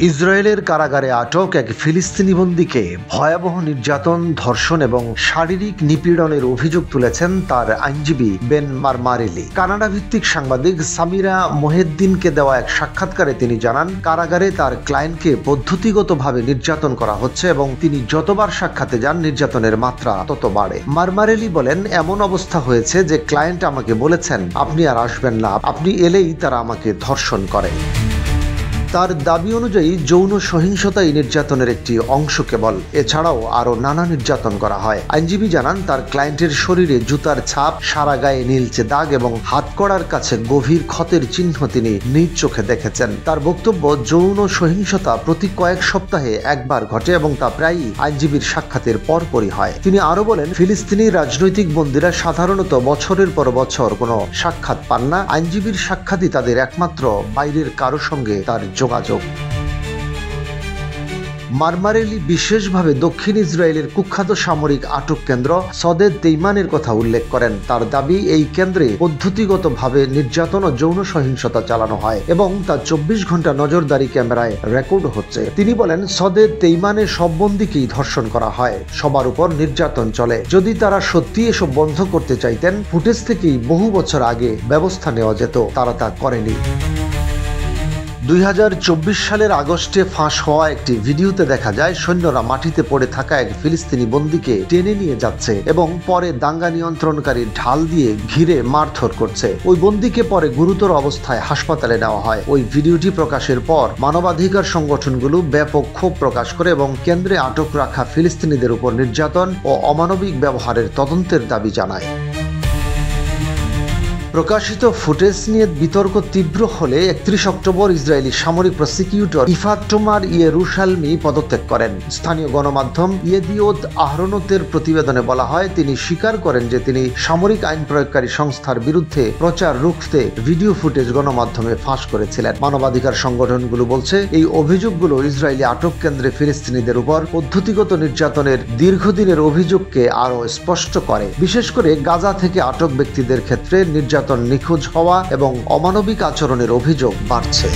ইসরায়েলের কারাগারে আটক এক ফিলিস্তিনি বন্দীকে ভয়াবহ নির্যাতন, ধর্ষণ এবং শারীরিক নিপীড়নের অভিযোগ তুলেছেন তার আইনজীবী বেন মারমারেলি। কানাডা ভিত্তিক সাংবাদিক সামিরা মোহেদ্দিনকে দেওয়া এক সাক্ষাৎকারে তিনি জানান, কারাগারে তার ক্লায়েন্টকে পদ্ধতিগতভাবে নির্যাতন করা হচ্ছে এবং তিনি যতবার সাক্ষাতে যান নির্যাতনের মাত্রা তত বাড়ে। মারমারেলি বলেন, এমন অবস্থা হয়েছে যে ক্লায়েন্ট আমাকে বলেছেন, আপনি আর আসবেন না, আপনি এলেই তারা আমাকে ধর্ষণ করে। তার দাবি অনুযায়ী যৌন সহিংসতা এই নির্যাতনের একটি অংশ কেবল, এছাড়াও আরো নানা নির্যাতন করা হয়। আইনজীবী জানান, তার ক্লায়েন্টের শরীরে জুতার ছাপ, সারা গায়ে নীলচে দাগ এবং হাতকড়ার কাছে গভীর ক্ষতের চিহ্ন তিনি নিজ চোখে দেখেছেন। তার বক্তব্য, যৌন সহিংসতা প্রতি কয়েক সপ্তাহে একবার ঘটে এবং তা প্রায়ই আইনজীবীর সাক্ষাতের পরপরই হয়। তিনি আরো বলেন, ফিলিস্তিনি রাজনৈতিক বন্দীরা সাধারণত বছরের পর বছর কোনো সাক্ষাৎ পান না। আইনজীবীর সাক্ষাৎই তাদের একমাত্র বাইরের কারো সঙ্গে তার যোগাযোগ। মারমারেলি বিশেষভাবে দক্ষিণ ইসরায়েলের কুখ্যাত সামরিক আটক কেন্দ্র সদে তেইমানের কথা উল্লেখ করেন। তার দাবি, এই কেন্দ্রে পদ্ধতিগতভাবে নির্যাতন ও যৌন সহিংসতা চালানো হয় এবং তা 24 ঘন্টা নজরদারি ক্যামেরায় রেকর্ড হচ্ছে। তিনি বলেন, সদে তেইমানে সব বন্দীকেই ধর্ষণ করা হয়, সবার উপর নির্যাতন চলে। যদি তারা সত্যি এসব বন্ধ করতে চাইতেন, ফুটেজ থেকেই বহু বছর আগে ব্যবস্থা নেওয়া যেত, তারা তা করেনি। 2024 সালের আগস্টে ফাঁস হওয়া একটি ভিডিওতে দেখা যায়, সৈন্যরা মাটিতে পড়ে থাকা এক ফিলিস্তিনি বন্দীকে টেনে নিয়ে যাচ্ছে এবং পরে দাঙ্গা নিয়ন্ত্রণকারী ঢাল দিয়ে ঘিরে মারধর করছে। ওই বন্দীকে পরে গুরুতর অবস্থায় হাসপাতালে নেওয়া হয়। ওই ভিডিওটি প্রকাশের পর মানবাধিকার সংগঠনগুলো ব্যাপক ক্ষোভ প্রকাশ করে এবং কেন্দ্রে আটক রাখা ফিলিস্তিনিদের উপর নির্যাতন ও অমানবিক ব্যবহারের তদন্তের দাবি জানায়। প্রকাশিত ফুটেজ নিয়ে বিতর্ক তীব্র হলে 31 অক্টোবর ইসরায়েলি সামরিক প্রসিকিউটর ইফাত টোমার ইয়েরুশালমি পদত্যাগ করেন। স্থানীয় গণমাধ্যম ইয়েদিওত আহরোনতের প্রতিবেদনে বলা হয়, তিনি স্বীকার করেন যে তিনি সামরিক আইন প্রয়োগকারী সংস্থার বিরুদ্ধে প্রচার রুখতে ভিডিও ফুটেজ গণমাধ্যমে ফাঁস করেছিলেন। মানবাধিকার সংগঠনগুলো বলছে, এই অভিযোগগুলো ইসরায়েলি আটক কেন্দ্রে ফিলিস্তিনিদের উপর পদ্ধতিগত নির্যাতনের দীর্ঘদিনের অভিযোগকে আরও স্পষ্ট করে। বিশেষ করে গাজা থেকে আটক ব্যক্তিদের ক্ষেত্রে নির্যাতন, নিখোঁজ হওয়া এবং অমানবিক আচরণের অভিযোগ বাড়ছে।